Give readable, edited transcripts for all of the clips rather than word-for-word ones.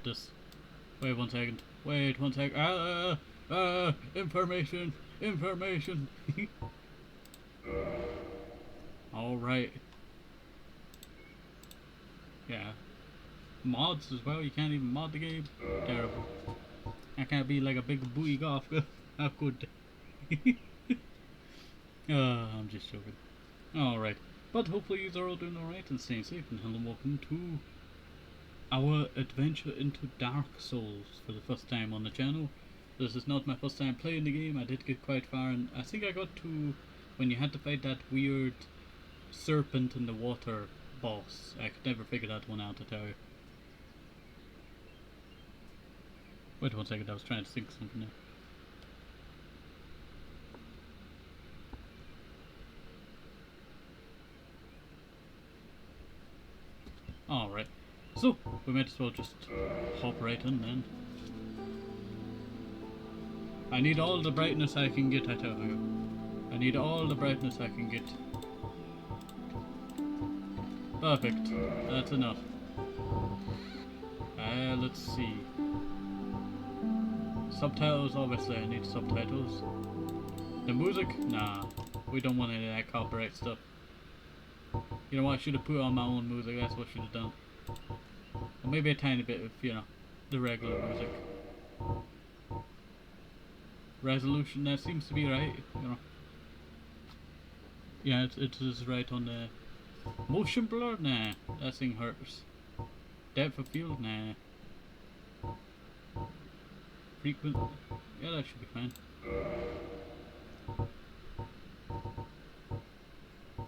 this. Wait 1 second. Wait 1 second. Information. Information. Alright. Yeah. Mods as well. You can't even mod the game. Terrible. I can't be like a big booty golf. How good. I'm just joking. Alright. But hopefully you are all doing alright and staying safe, and hello and welcome to our adventure into Dark Souls for the first time on the channel. This is not my first time playing the game. I did get quite far, and I think I got to when you had to fight that weird serpent in the water boss. I could never figure that one out, to tell you. Wait 1 second, I was trying to think something there. Alright, so we might as well just hop right in then. I need all the brightness I can get, I tell you. I need all the brightness I can get. Perfect, that's enough. Let's see. Subtitles, obviously I need subtitles. The music? Nah, we don't want any of that copyright stuff. You know what, I should have put on my own music, that's what I should have done. Or maybe a tiny bit of, you know, the regular music. Resolution, that seems to be right, you know. Yeah, it is right on the... Motion blur? Nah, that thing hurts. Depth of field? Nah. Frequent? Yeah, that should be fine.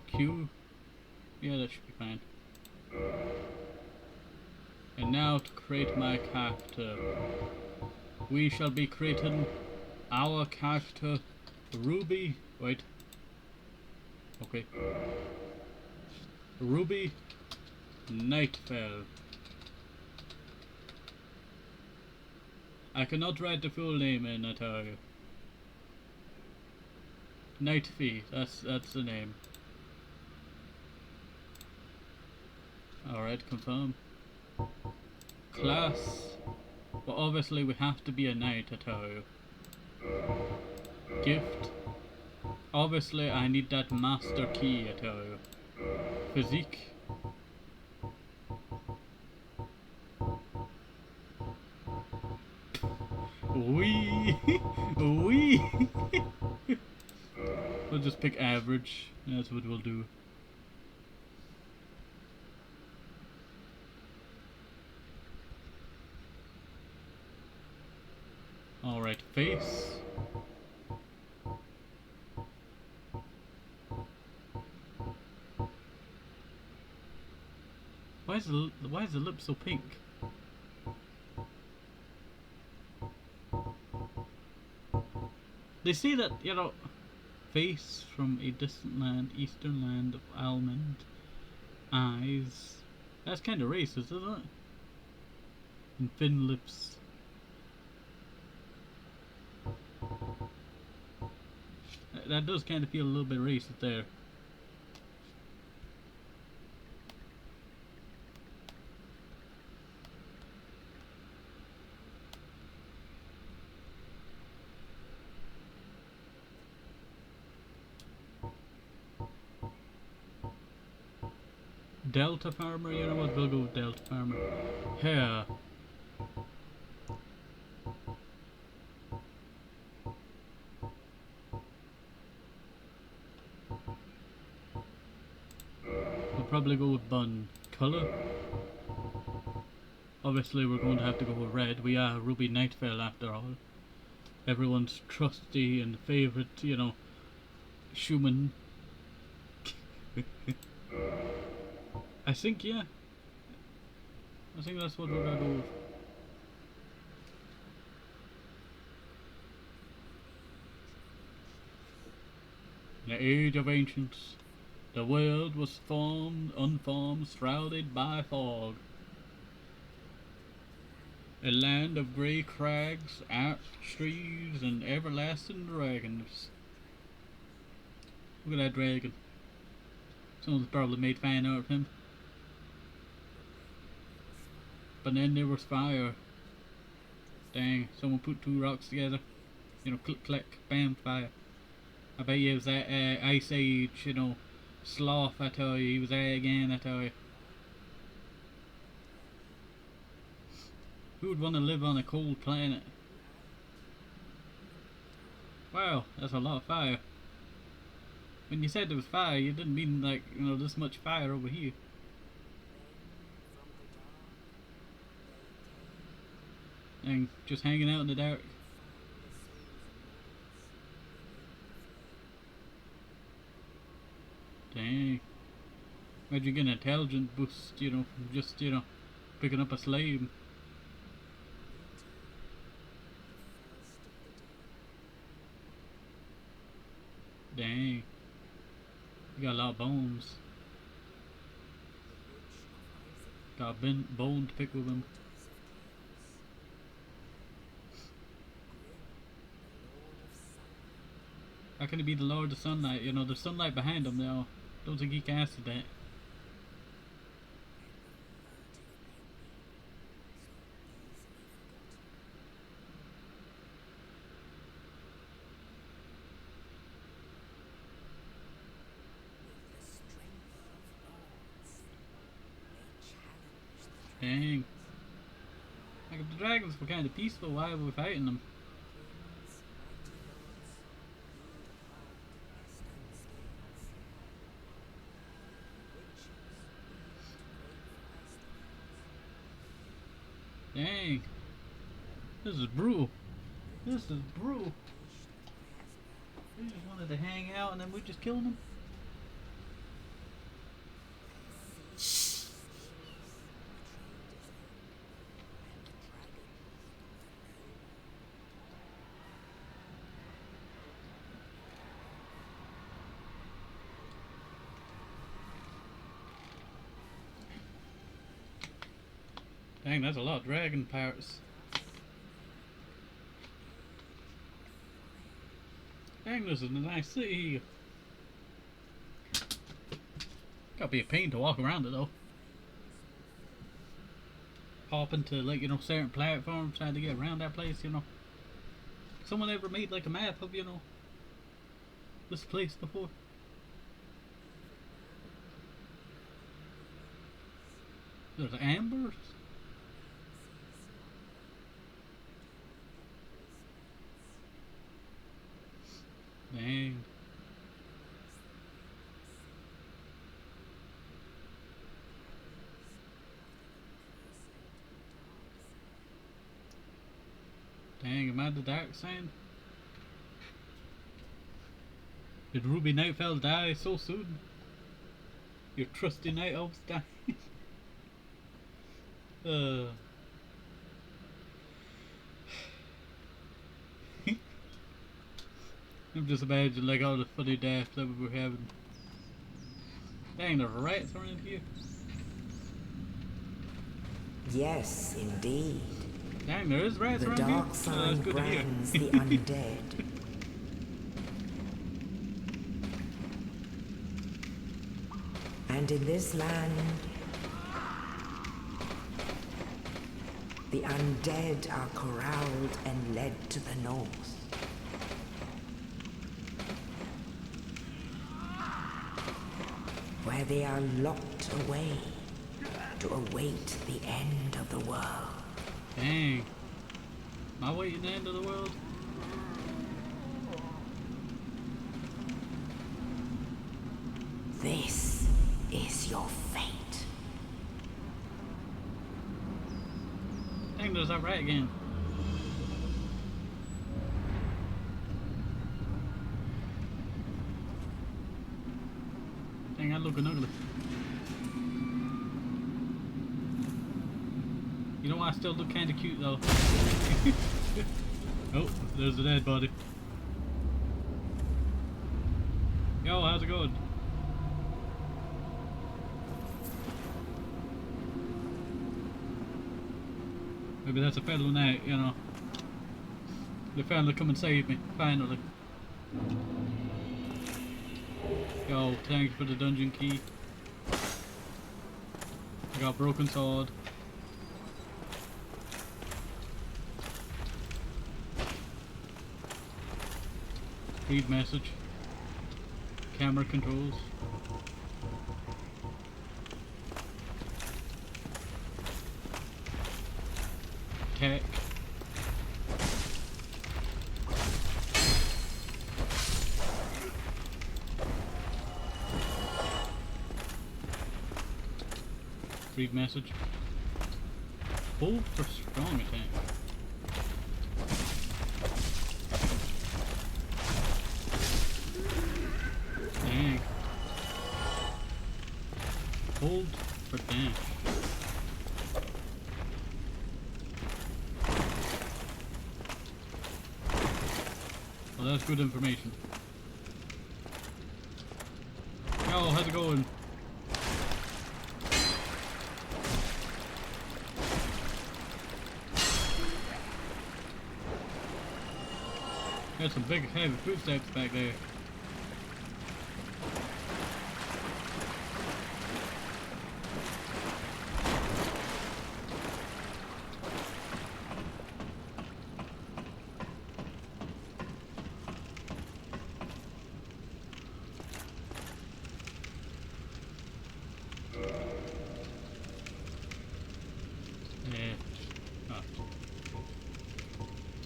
Q? Yeah, that should be fine. And now to create my character. We shall be creating our character Ruby. Wait. Okay. Ruby Nightfell. I cannot write the full name in, I tell you. Nightfee, that's the name. Alright, confirm. Class. Well, obviously we have to be a knight, I tell you. Gift. Obviously I need that master key, I tell you. Physique. Wee! Wee! We'll just pick average. That's what we'll do. Alright, face. Why is the lip so pink? They say that, you know, face from a distant land, eastern land of almond, eyes. That's kind of racist, isn't it? And thin lips. That does kind of feel a little bit racist there. Delta farmer, you know what, we'll go with Delta farmer. Hair. We'll probably go with bun. Colour? Obviously we're going to have to go with red. We are Ruby Nightfell after all. Everyone's trusty and favourite, you know, Schumann. I think, yeah. I think that's what we're gonna go with. In the age of ancients, the world was unformed, shrouded by fog. A land of grey crags, arched trees, and everlasting dragons. Look at that dragon. Someone's probably made fan art of him. but then there was fire. Dang, someone put two rocks together. You know, click, click, bam, fire. I bet you it was that Ice Age, you know, Sloth, I tell you. He was there again, I tell you. Who would want to live on a cold planet? Wow, that's a lot of fire. When you said there was fire, you didn't mean like, you know, this much fire over here. And just hanging out in the dark. Dang. Imagine getting an intelligence boost, you know, from just, you know, picking up a slave. Dang. You got a lot of bones. Got a bone to pick with him. How can he be the Lord of Sunlight? You know, there's sunlight behind him now. Don't think he casted that. Dang. Like if the dragons were kind of peaceful, why were we fighting them? Dang. This is brutal. This is brutal. They just wanted to hang out and then we just killed them. Dang, that's a lot of dragon pirates. Dang, this is a nice city. Gotta be a pain to walk around it though. Hop into like, you know, certain platforms trying to get around that place, you know. Someone ever made like a map of, you know, this place before? There's ambers. Dang. Dang, am I the dark side? Did Ruby Nightfell die so soon? Your trusty night elves died. I'm just imagining like all the funny deaths that we were having. Dang, there's rats around here. Yes, indeed. Dang, there is rats around here. The dark side brands the undead. And in this land, the undead are corralled and led to the north. Where they are locked away to await the end of the world. Dang. Am I waiting the end of the world? This is your fate. Dang, there's that rat again. Dang, I'm looking ugly. You know what? I still look kinda cute though. Oh, there's the dead body. Yo, how's it going? Maybe that's a fellow knight, you know. They finally come and save me, finally. Yo, thanks for the dungeon key. I got a broken sword. Read message. Camera controls. Tech. Read message. Hold for strong attack. Dang. Hold for dash. Well, that's good information. Yo, how's it going? There's some big heavy footsteps back there.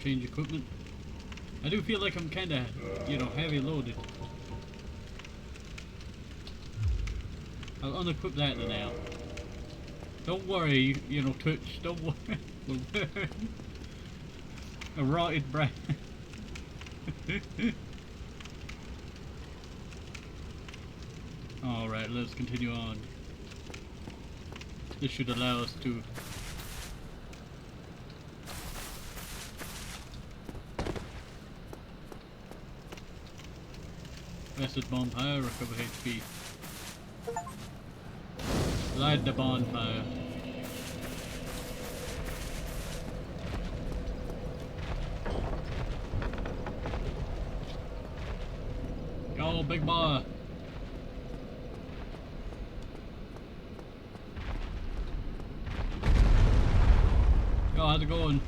Change equipment. I do feel like I'm kinda, you know, heavy loaded. I'll unequip that now. Don't worry, you know, Twitch, don't worry. We'll burn. A rotted breath. Alright, let's continue on. This should allow us to Acid bonfire, recover HP. Light the bonfire. Yo, big boy. Yo, how's it going?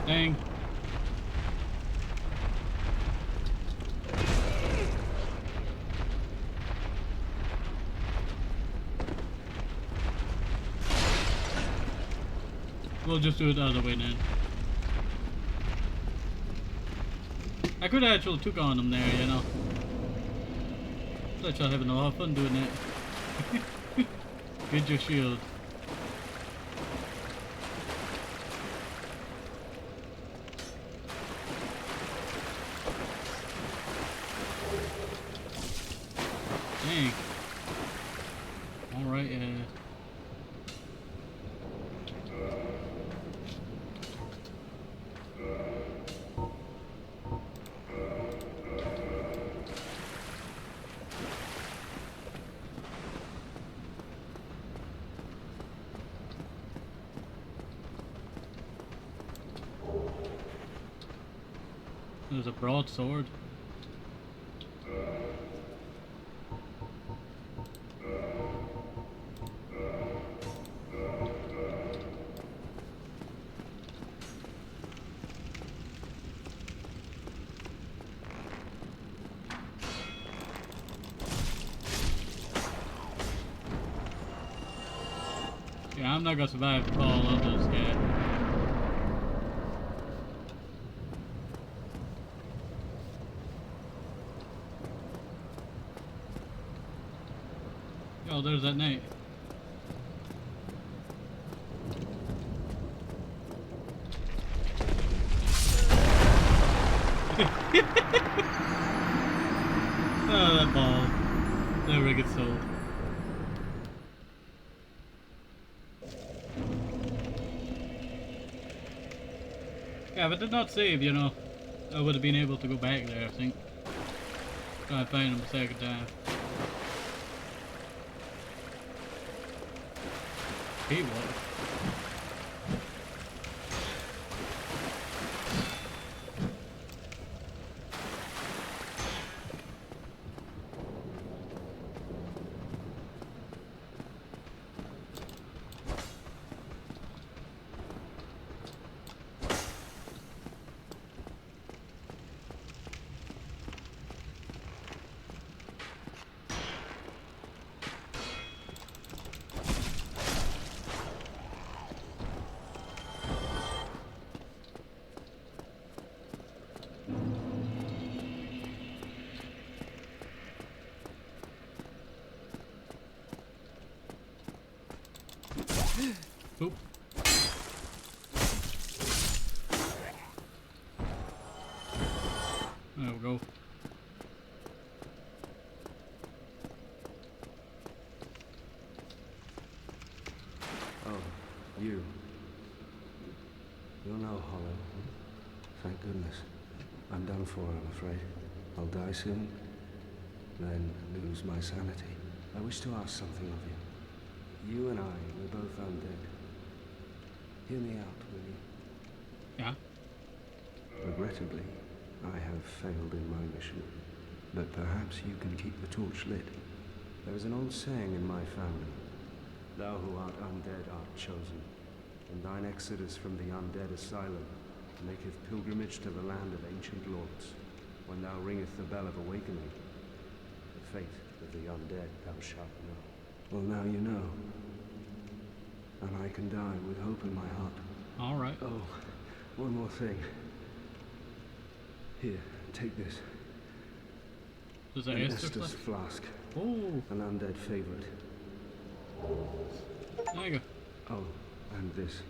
Dang. We'll just do it the other way then. I could have actually took on them there, you know. Thought y'all having a lot of fun doing that. Get your shield. Dang. Alright, There's a broadsword. Yeah, I'm not gonna survive the fall of this guy. Oh, there's that knight. Oh, that ball never gets sold. Yeah, if I did not save, you know, I would have been able to go back there, I think. Try and find him a second time. He was. Oop. There we go. Oh, you. You're no hollow. Thank goodness. I'm done for, I'm afraid. I'll die soon, then lose my sanity. I wish to ask something of you. You and I, we're both undead. Hear me out, will you? Yeah. Regrettably, I have failed in my mission, but perhaps you can keep the torch lit. There is an old saying in my family. Thou who art undead art chosen, and thine exodus from the undead asylum maketh pilgrimage to the land of ancient lords. When thou ringeth the bell of awakening, the fate of the undead thou shalt know. Well, now you know. And I can die with hope in my heart. Alright. Oh, one more thing. Here, take this. Does that An Estus Estus left? flask. Oh, An undead favorite. there you go. Oh, and this.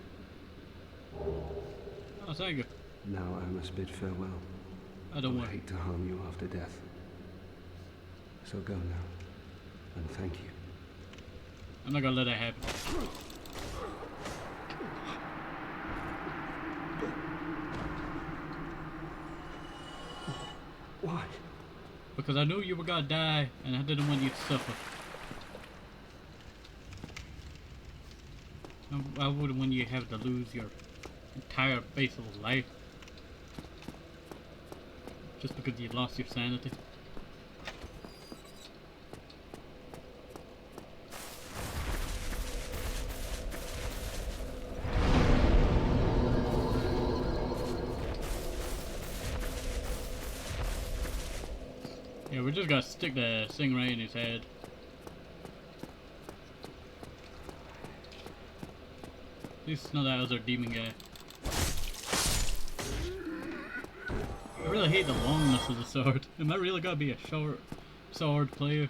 Oh, thank you. Now I must bid farewell. I don't I worry. hate to harm you after death. So go now, and thank you. I'm not gonna let that happen. Why? Because I knew you were gonna die, and I didn't want you to suffer. I wouldn't want you to have to lose your entire base of life. Just because you lost your sanity. Yeah, we're just gonna stick the thing right in his head. At least it's not that other demon guy. I really hate the longness of the sword. Am I really gonna be a short sword player?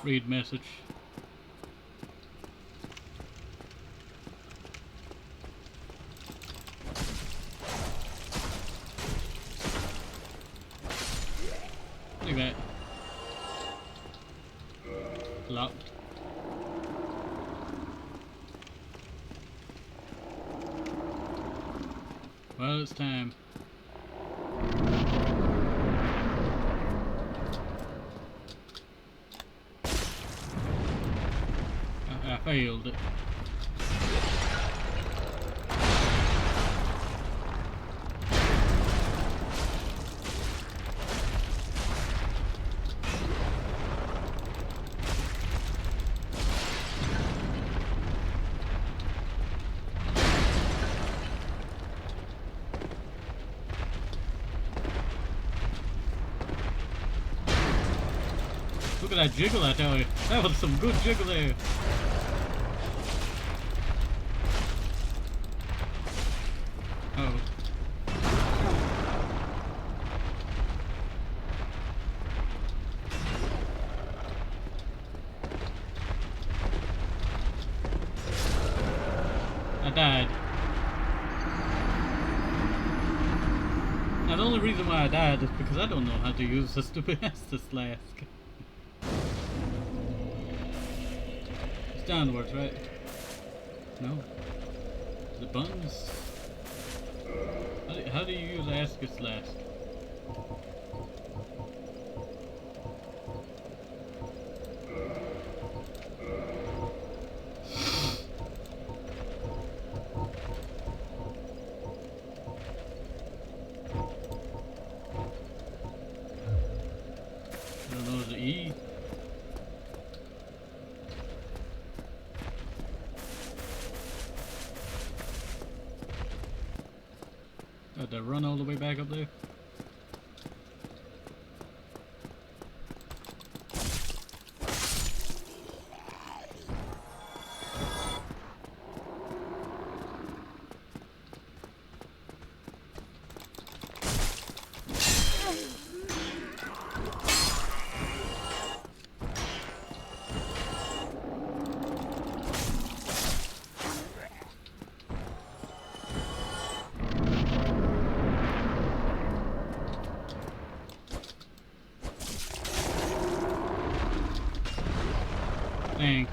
Read message. locked. Well, it's time. I failed it. Look at that jiggle, I tell you. That was some good jiggle there. Oh. I died. Now the only reason why I died is because I don't know how to use the stupid Estus flask. It's downwards, right? No. The buttons. How do you use the Estus flask? I don't know, the E. Did I run all the way back up there? Dang.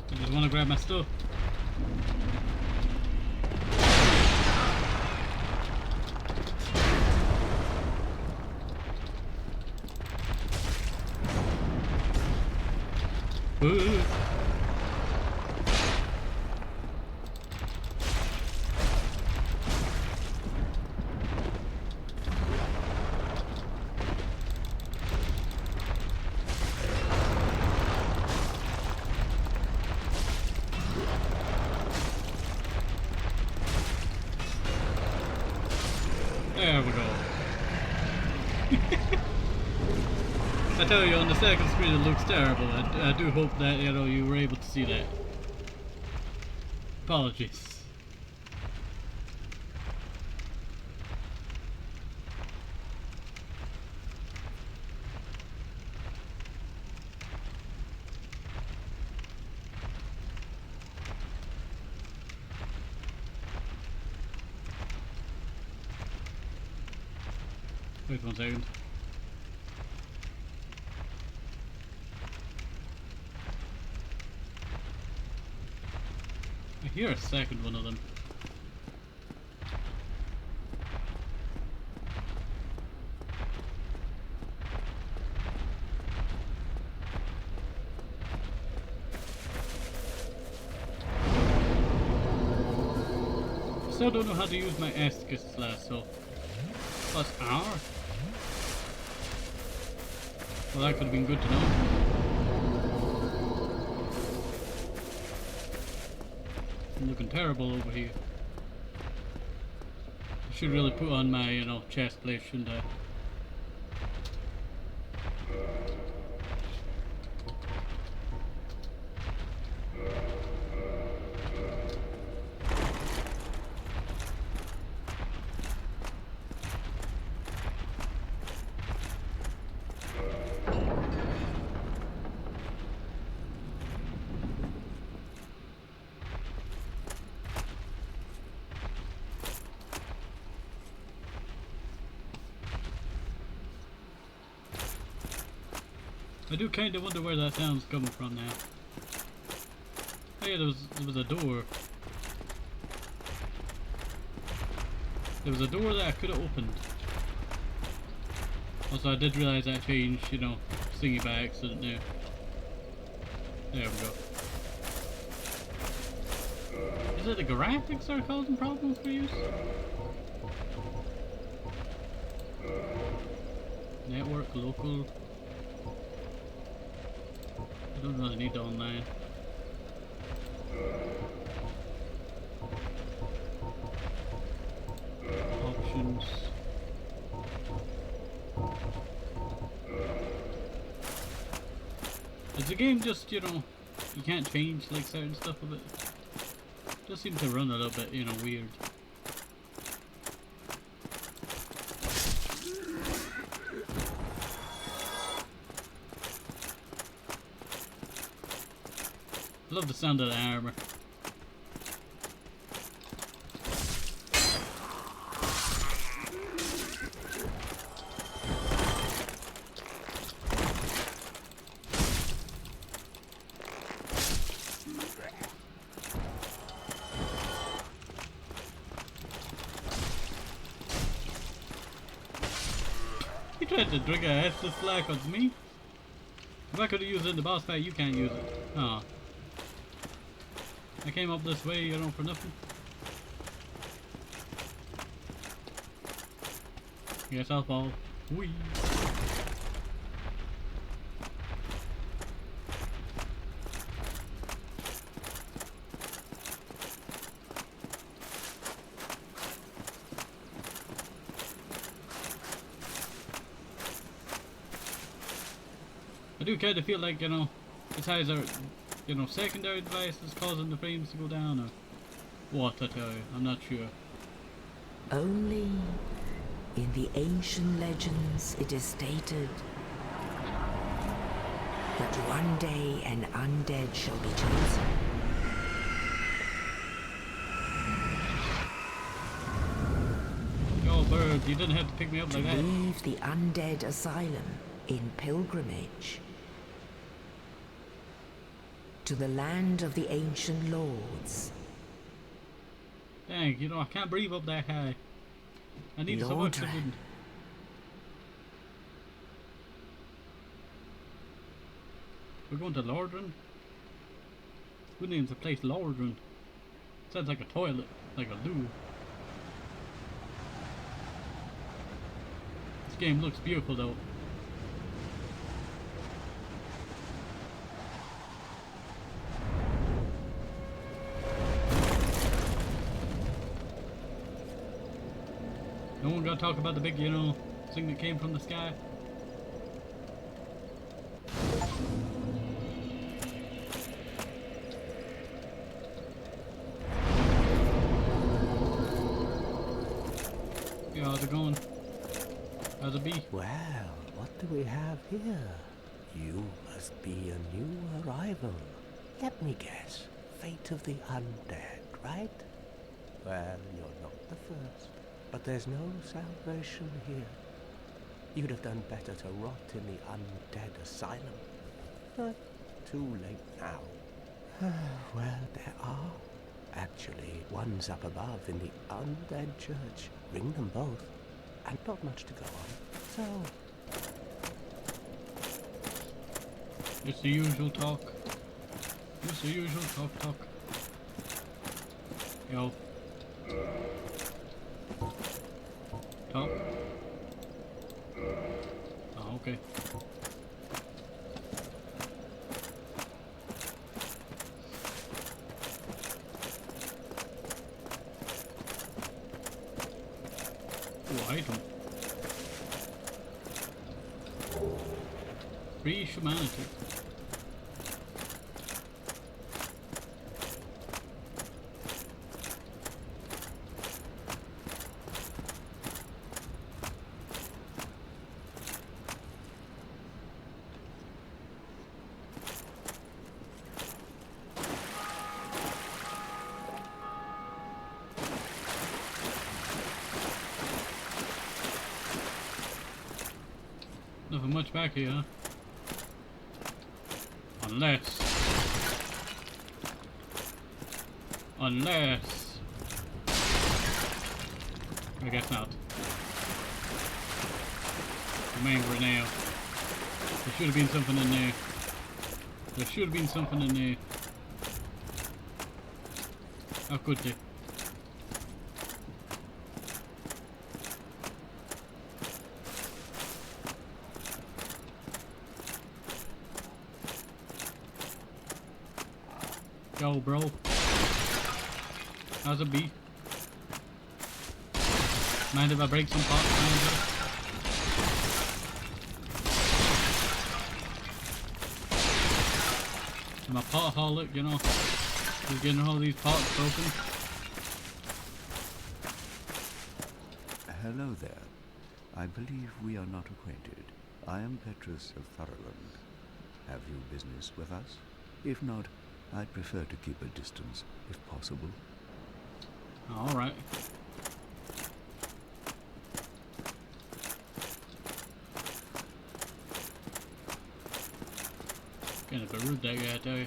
I just want to grab my stuff. Ooh. There we go. I tell you, on the second screen it looks terrible. I do hope that, you know, you were able to see that. Apologies. Wait 1 second. I hear a second one of them. Still don't know how to use my Estus flask, so plus R? Well, that could have been good to know. I'm looking terrible over here. I should really put on my, you know, chest plate, shouldn't I? I do kind of wonder where that sound's coming from now. Oh yeah, there was a door. There was a door that I could have opened. Also, I did realise that changed, you know, thingy by accident there. There we go. Is it the graphics that are causing problems for you? Network, local. I don't really need the online. Options. Is the game just, you know, you can't change like certain stuff of it? It just seems to run a little bit, you know, weird. I love the sound of the armor. You tried to drink a extra slack on me. If I could have used it in the boss fight, you can't use it. Aw. I came up this way, you know, for nothing. Guess I'll fall. Whee! I do kind of feel like, you know, it's either, you know, secondary devices causing the frames to go down, or what, I tell you, I'm not sure. Only in the ancient legends it is stated that one day an undead shall be chosen. Yo, bird, you didn't have to pick me up To like that. leave the undead asylum in pilgrimage to the land of the ancient lords. Dang, you know, I can't breathe up that high. I need some extra Lordran. wind. We're going to Lordran? Who names the place Lordran? Sounds like a toilet, like a loo. This game looks beautiful though. No one gonna talk about the big, you know, thing that came from the sky? Yeah, how's it going? How's it be? Well, what do we have here? You must be a new arrival. Let me guess. Fate of the undead, right? Well, you're not the first. But there's no salvation here. You'd have done better to rot in the undead asylum. But too late now. Well, there are. Actually, one's up above in the undead church. Ring them both. And not much to go on. So... It's the usual talk. It's the usual talk. Yo. Talk. Oh, okay. Oh, item. Free humanity. Nothing much back here, huh? Unless... I guess not. I'm angry now. There should have been something in there. There should have been something in there. How could they? Yo, bro. How's it be? Mind if I break some pots around here? I'm a potaholic, you know. Just getting all these pots broken. Hello there. I believe we are not acquainted. I am Petrus of Thurland. Have you business with us? If not, I'd prefer to keep a distance, if possible. Alright. Kind of a rude that guy, I tell you.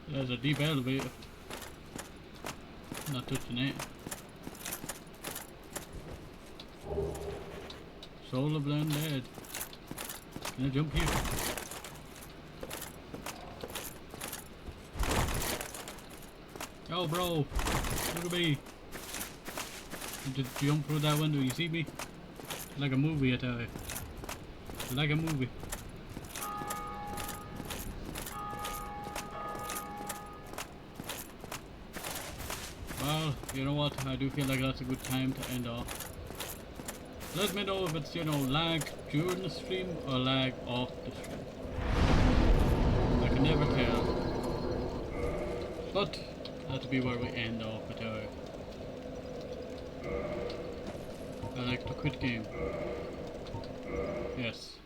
There's a deep elevator. Not touching it. Soul of the undead. Can I jump here? Oh, bro! Look at me! I just jump through that window. You see me? Like a movie, I tell you. Like a movie. Well, you know what? I do feel like that's a good time to end off. Let me know if it's, you know, lag during the stream or lag off the stream. I can never tell. But that'll be where we end off at our... I like to quit game. Yes.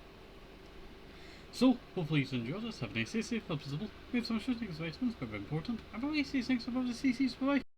So, hopefully you enjoyed this. Have a nice day, safe, help visible. We have some shooting vitamins, very important. I've always these things above the CCs. Bye bye.